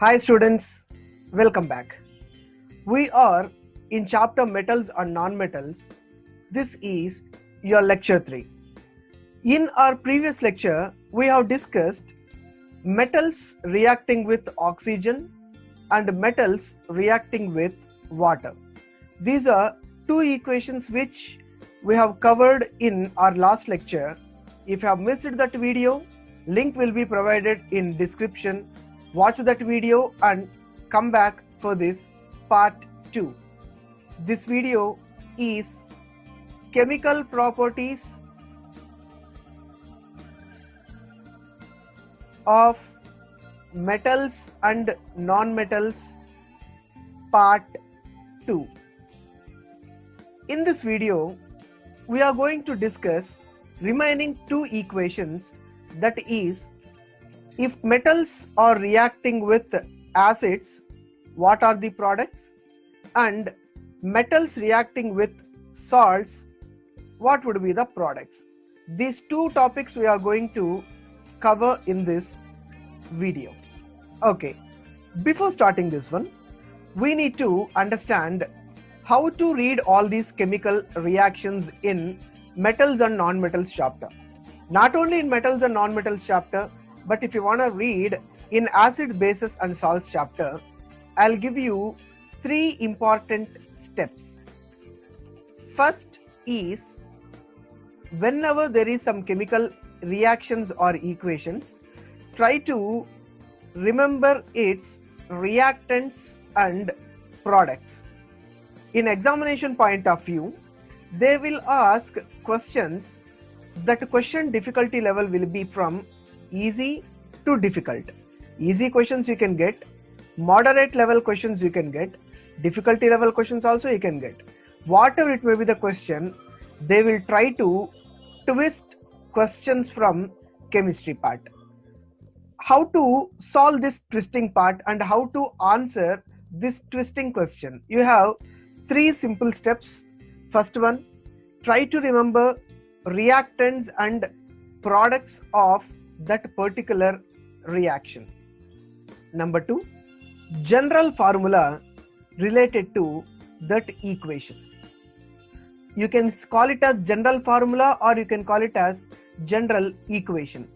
Hi students, welcome back. We are in chapter metals and non-metals. This is your lecture 3. In our previous lecture, we have discussed metals reacting with oxygen and metals reacting with water. These are two equations which we have covered in our last lecture. If you have missed that video, link will be provided in description. Watch that video and come back for this part 2. This video is chemical properties of metals and non-metals part 2. In this video, we are going to discuss remaining two equations, that is, if metals are reacting with acids, what are the products? And metals reacting with salts, what would be the products? These two topics we are going to cover in this video. Okay, before starting this one, we need to understand how to read all these chemical reactions in metals and non-metals chapter. Not only in metals and non-metals chapter, but if you want to read in acid, bases and salts chapter, I'll give you 3 important steps. First is, whenever there is some chemical reactions or equations, try to remember its reactants and products. In examination point of view, they will ask questions. That question difficulty level will be from easy to difficult. Easy questions you can get, moderate level questions you can get, difficulty level questions also you can get. Whatever it may be the question, they will try to twist questions from chemistry part. How to solve this twisting part and how to answer this twisting question? You have 3 simple steps. First one, try to remember reactants and products of that particular reaction. Number 2, general formula related to that equation. You can call it as general formula or you can call it as general equation.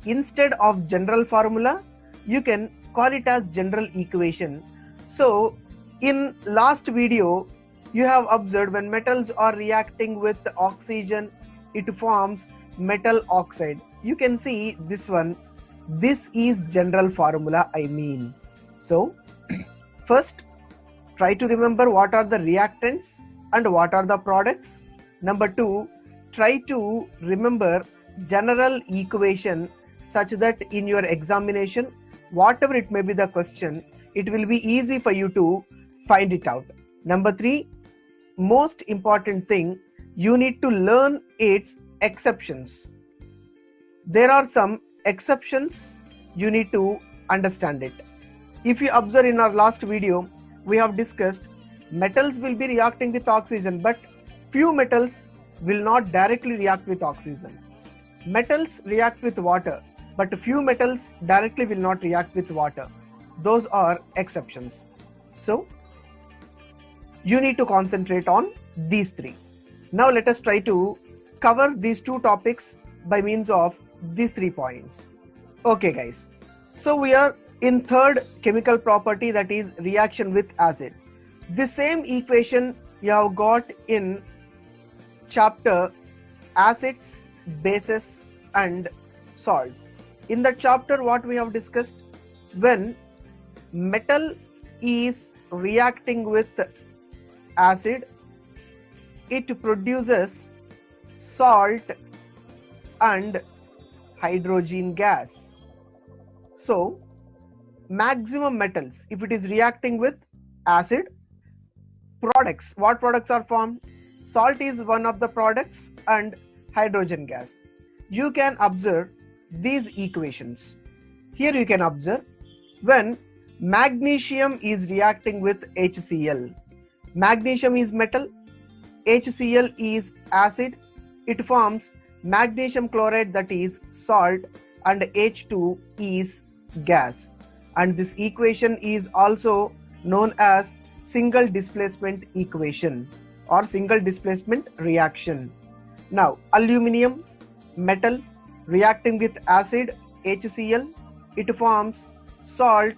Instead of general formula, you can call it as general equation. So in last video, you have observed when metals are reacting with oxygen, it forms metal oxide. You can see this one. This is general formula I mean. So first, try to remember what are the reactants and what are the products. Number 2, try to remember general equation such that in your examination, whatever it may be the question, it will be easy for you to find it out. Number 3, most important thing, you need to learn its exceptions. There are some exceptions, you need to understand it. If you observe in our last video, we have discussed metals will be reacting with oxygen, but few metals will not directly react with oxygen. Metals react with water, but few metals directly will not react with water. Those are exceptions. So you need to concentrate on these 3. Now let us try to cover these 2 topics by means of these 3 points. Okay guys, so we are in third chemical property, that is reaction with acid. The same equation you have got in chapter acids, bases and salts. In that chapter what we have discussed, when metal is reacting with acid, it produces salt and hydrogen gas. So maximum metals, if it is reacting with acid, products, what products are formed? Salt is one of the products and hydrogen gas. You can observe these equations. Here you can observe when magnesium is reacting with HCl. Magnesium is metal, HCl is acid, it forms magnesium chloride, that is salt, and H2 is gas. and this equation is also known as single displacement equation or single displacement reaction. Now, aluminum metal reacting with acid HCl, it forms salt,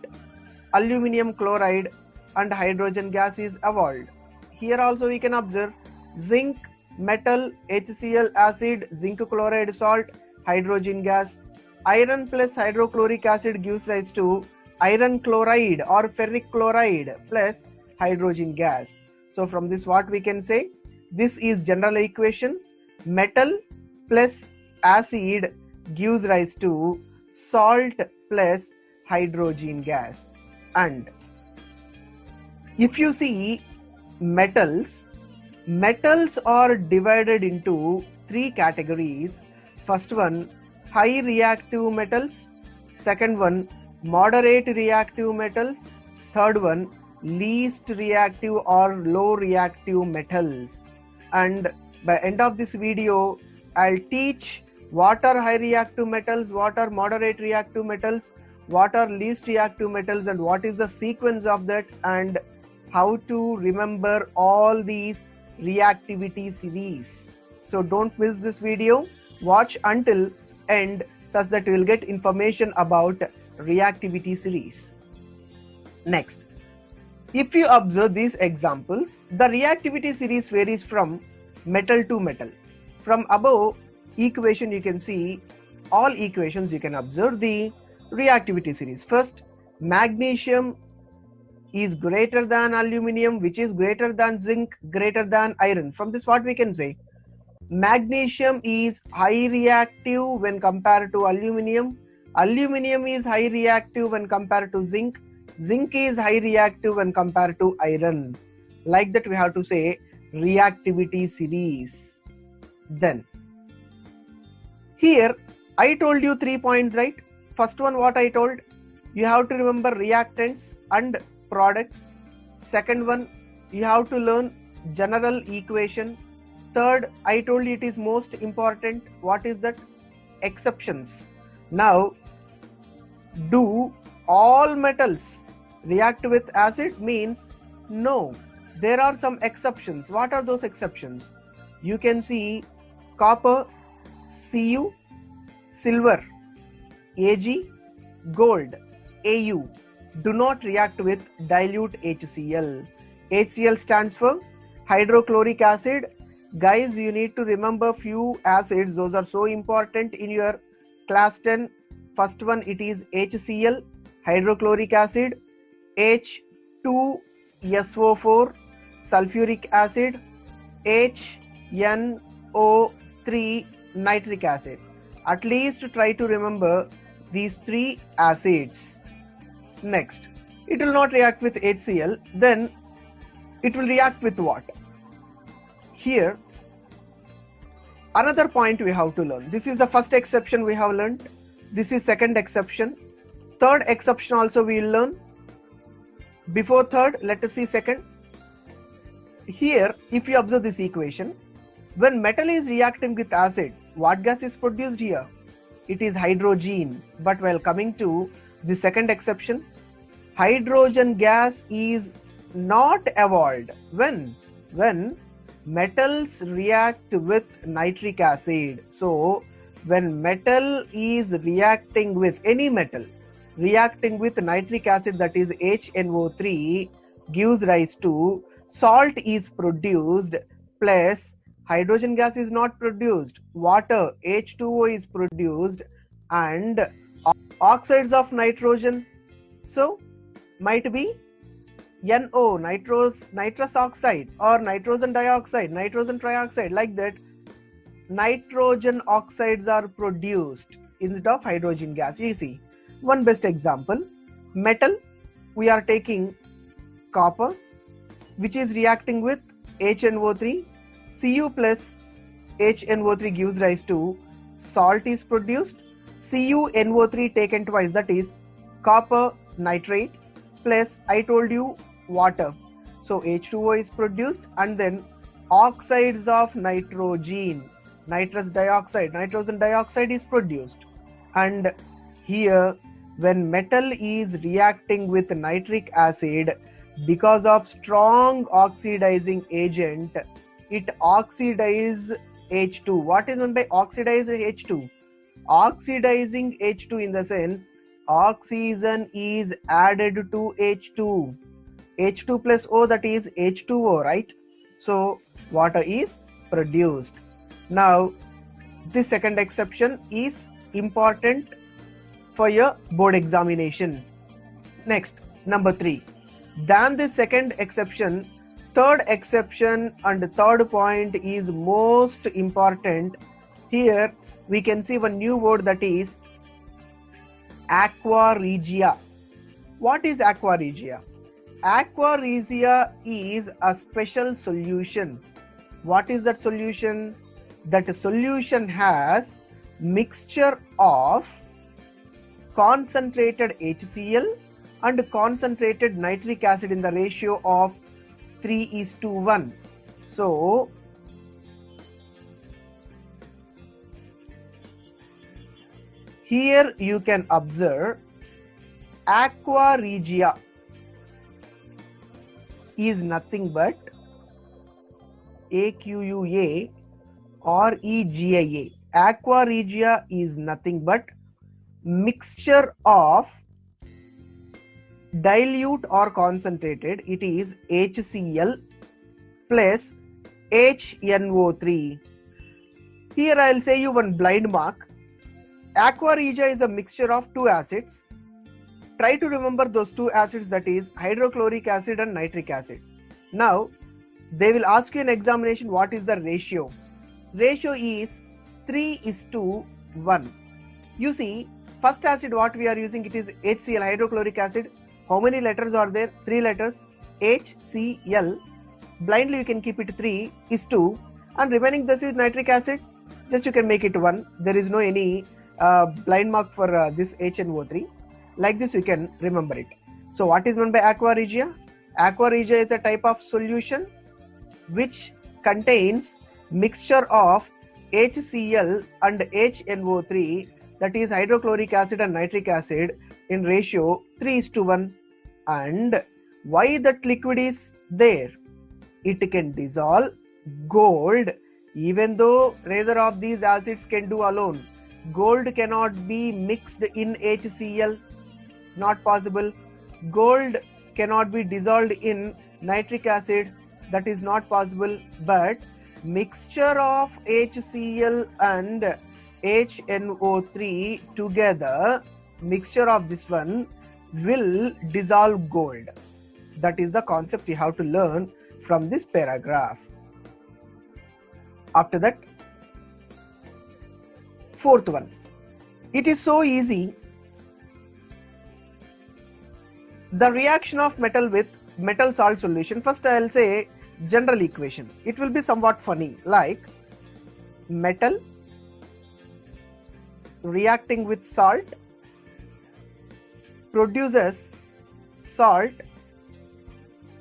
aluminum chloride, and hydrogen gas is evolved. Here also we can observe zinc metal HCl acid, zinc chloride salt, hydrogen gas. Iron plus hydrochloric acid gives rise to iron chloride or ferric chloride plus hydrogen gas. So from this what we can say, this is general equation. Metal plus acid gives rise to salt plus hydrogen gas. And if you see metals are divided into three categories. First one, high reactive metals. Second one, moderate reactive metals. Third one, least reactive or low reactive metals. And by end of this video, I'll teach what are high reactive metals, what are moderate reactive metals, what are least reactive metals, and what is the sequence of that, and how to remember all these reactivity series. So don't miss this video. Watch until end such that you will get information about reactivity series. Next, if you observe these examples, the reactivity series varies from metal to metal. From above equation you can see all equations, you can observe the reactivity series. First, magnesium is greater than aluminum, which is greater than zinc, greater than iron. From this what we can say, magnesium is high reactive when compared to aluminum, aluminum is high reactive when compared to zinc, zinc is high reactive when compared to iron. Like that we have to say reactivity series. Then here I told you 3 points, right? First one what I told, you have to remember reactants and products. Second one, you have to learn general equation. Third, I told you it is most important. What is that? Exceptions. Now, do all metals react with acid? Means no. There are some exceptions. What are those exceptions? You can see copper, Cu, silver, Ag, gold, Au do not react with dilute HCl. HCl stands for hydrochloric acid. Guys, you need to remember few acids. Those are so important in your class 10. First one, it is HCl, hydrochloric acid, H2SO4, sulfuric acid, HNO3, nitric acid. At least try to remember these three acids. Next, it will not react with HCl, then it will react with what? Here, another point we have to learn. This is the first exception we have learned. This is second exception. Third exception also we will learn. Before third, let us see second. Here, if you observe this equation, when metal is reacting with acid, what gas is produced here? It is hydrogen. But while coming to the second exception, hydrogen gas is not evolved when metals react with nitric acid. So when metal is reacting with any metal reacting with nitric acid, that is HNO3, gives rise to salt is produced plus hydrogen gas is not produced, water H2O is produced and oxides of nitrogen. So might be NO, nitrous oxide, or nitrogen dioxide, nitrogen trioxide, like that. Nitrogen oxides are produced instead of hydrogen gas. You see, one best example, metal, we are taking copper, which is reacting with HNO3, Cu plus HNO3 gives rise to salt is produced, CuNO3 taken twice, that is copper nitrate plus I told you water. So H2O is produced and then oxides of nitrogen, nitrogen dioxide is produced. And here when metal is reacting with nitric acid because of strong oxidizing agent, it oxidizes H2. What is meant by oxidize H2? Oxidizing H2 in the sense oxygen is added to H2. H2 plus O, that is H2O, right? So water is produced. Now this second exception is important for your board examination. Next, number 3. Than this second exception, third exception and third point is most important. Here we can see one new word, that is aqua regia. What is aqua regia? Aqua regia is a special solution. What is that solution? That solution has mixture of concentrated HCl and concentrated nitric acid in the ratio of 3:1. So here you can observe aqua regia is nothing but AQUA or EGIA. Aqua regia is nothing but mixture of dilute or concentrated, it is HCl plus HNO3. Here I will say you one blind mark. Aqua regia is a mixture of two acids. Try to remember those two acids, that is hydrochloric acid and nitric acid. Now they will ask you in examination what is the ratio. Ratio is 3:1. You see, first acid what we are using, it is HCl, hydrochloric acid. How many letters are there? 3 letters. HCl. Blindly you can keep it 3:2, and remaining this is nitric acid. Just you can make it 1. There is no any blind mark for this HNO3. Like this you can remember it. So what is meant by aqua regia? Aqua regia is a type of solution which contains mixture of HCl and HNO3, that is hydrochloric acid and nitric acid, in ratio 3:1. And why that liquid is there? It can dissolve gold, even though neither of these acids can do alone. Gold cannot be mixed in HCl, not possible. Gold cannot be dissolved in nitric acid, that is not possible. But mixture of HCl and HNO3 together, mixture of this one will dissolve gold. That is the concept you have to learn from this paragraph. After that, fourth one. It is so easy. The reaction of metal with metal salt solution. First I will say general equation. It will be somewhat funny, like metal reacting with salt produces salt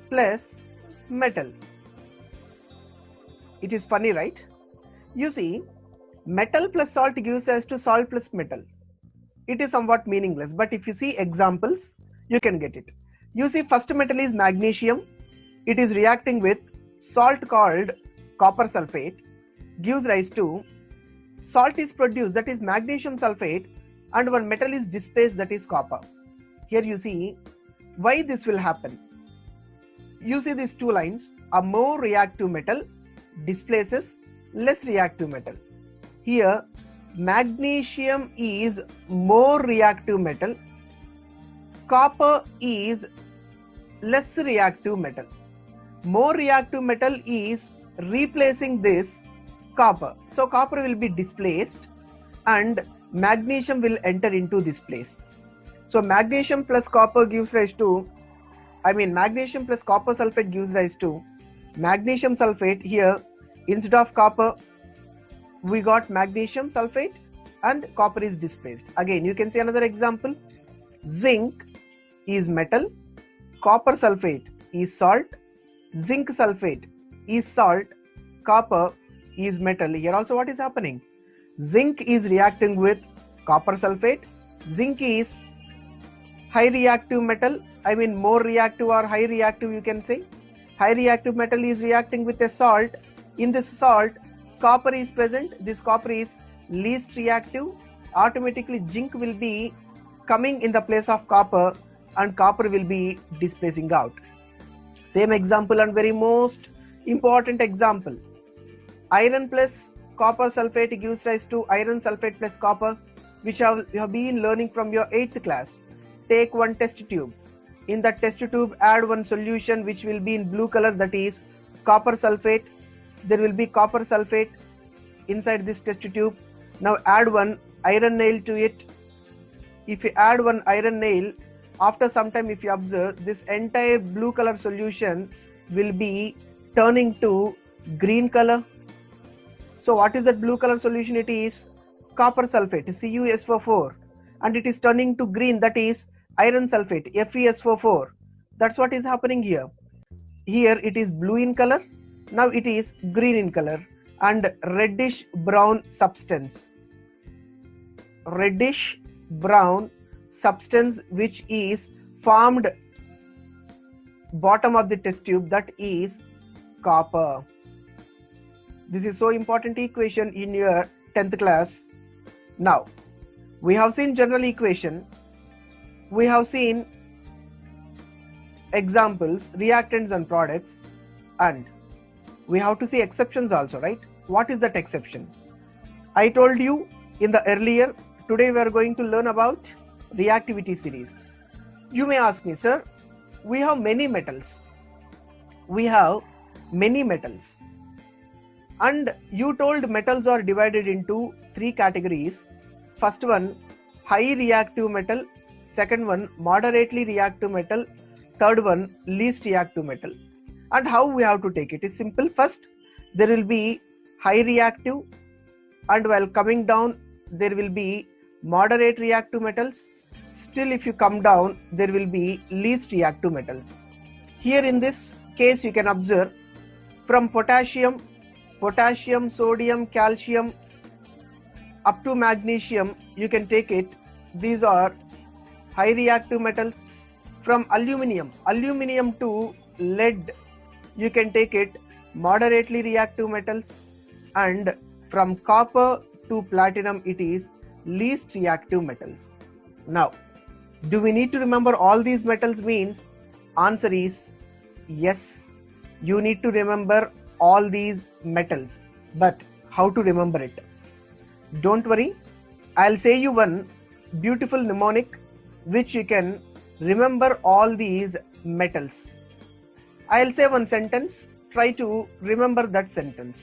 plus metal. It is funny, right? You see, metal plus salt gives rise to salt plus metal. It is somewhat meaningless, but if you see examples, you can get it. You see, first metal is magnesium. It is reacting with salt called copper sulfate, gives rise to salt is produced, that is magnesium sulfate, and one metal is displaced, that is copper. Here you see why this will happen. You see these two lines. A more reactive metal displaces less reactive metal. Here magnesium is more reactive metal, copper is less reactive metal. More reactive metal is replacing this copper. So copper will be displaced and magnesium will enter into this place. So magnesium plus copper gives rise to, magnesium plus copper sulfate gives rise to magnesium sulfate. Here instead of copper we got magnesium sulfate and copper is displaced. Again you can see another example. Zinc is metal, copper sulfate is salt, zinc sulfate is salt, copper is metal. Here also what is happening? Zinc is reacting with copper sulfate, zinc is high reactive metal, I mean more reactive or high reactive you can say. High reactive metal is reacting with a salt. In this salt, copper is present. This copper is least reactive. Automatically zinc will be coming in the place of copper and copper will be displacing out. Same example and very most important example. Iron plus copper sulfate gives rise to iron sulfate plus copper, which you have been learning from your 8th class. Take one test tube. In that test tube, add one solution which will be in blue color, that is copper sulfate. There will be copper sulfate inside this test tube. Now add one iron nail to it. If you add one iron nail, after some time if you observe, this entire blue color solution will be turning to green color. So what is that blue color solution? It is copper sulfate, CuSO4, and it is turning to green, that is iron sulfate, FeSO4. That's what is happening here. Here it is blue in color, now it is green in color, and reddish brown substance. Reddish brown substance which is formed bottom of the test tube, that is copper. This is so important equation in your 10th class. Now we have seen general equation, we have seen examples, reactants and products, and we have to see exceptions also, right? What is that exception? I told you in the earlier, today we are going to learn about reactivity series. You may ask me, sir, we have many metals. We have many metals. And you told metals are divided into 3 categories. First one, high reactive metal. Second one, moderately reactive metal. Third one, least reactive metal. And how we have to take it is simple. First, there will be high reactive, and while coming down, there will be moderate reactive metals. Still, if you come down, there will be least reactive metals. Here in this case, you can observe from potassium, sodium, calcium, up to magnesium, you can take it. These are high reactive metals. From aluminum to lead, you can take it, moderately reactive metals. And from copper to platinum, it is least reactive metals. Now, do we need to remember all these metals? Means answer is yes, you need to remember all these metals. But how to remember it? Don't worry, I'll say you one beautiful mnemonic which you can remember all these metals. I'll say one sentence, try to remember that sentence.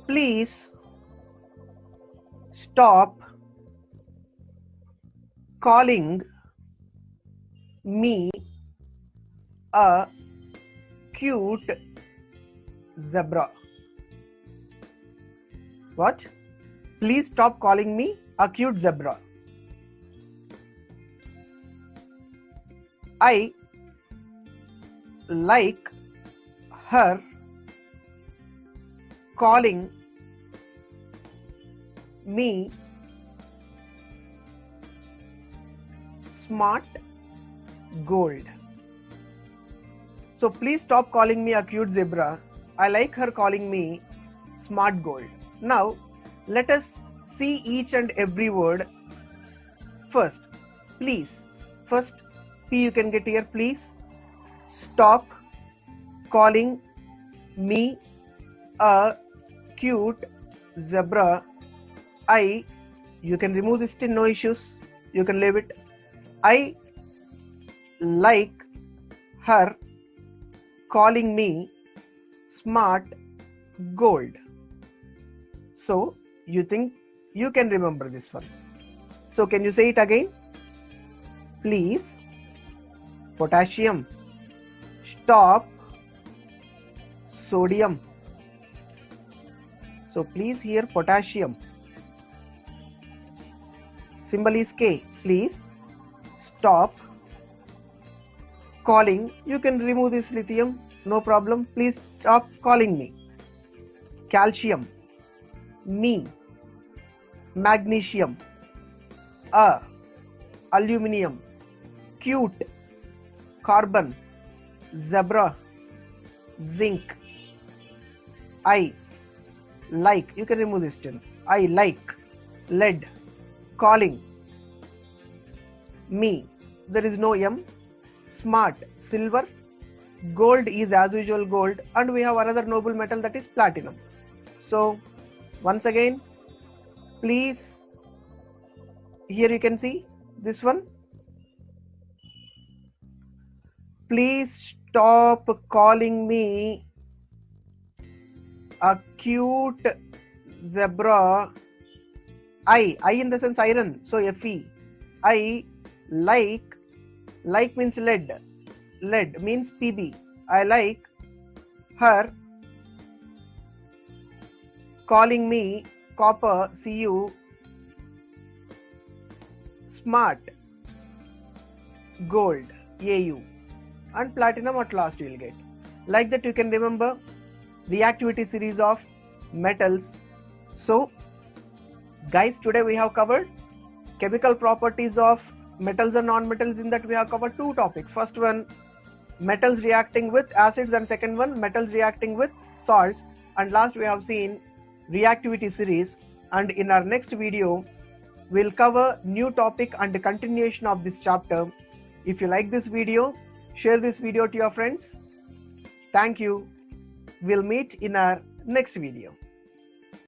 Please stop calling me a cute zebra. What? Please stop calling me a cute zebra. I like her calling me smart gold. So please stop calling me a cute zebra. I like her calling me smart gold. Now let us see each and every word. First, please. First P you can get here. Please stop calling me a cute zebra. I, you can remove this till no issues. You can leave it. I like her calling me smart gold. So you think you can remember this one. So can you say it again? Please, potassium, stop sodium. So please here potassium. Symbol is K. Please stop calling. You can remove this lithium, no problem. Please stop calling me. Calcium, me. magnesium, aluminium, cute, carbon, zebra, zinc, I like, you can remove this tin, I like, lead, calling, me, there is no M, smart, silver, gold is as usual gold, and we have another noble metal, that is platinum. So once again, please, here you can see this one. Please stop calling me a cute zebra. I in the sense iron, so Fe. I like means lead. Lead means Pb. I like her calling me copper, Cu, smart, gold, Au, and platinum at last you will get. Like that you can remember reactivity series of metals. So guys, today we have covered chemical properties of metals and non-metals. In that we have covered two topics. First one, metals reacting with acids, and second one, metals reacting with salts, and last we have seen reactivity series. And in our next video we'll cover new topic and the continuation of this chapter. If you like this video, share this video to your friends. Thank you. We'll meet in our next video.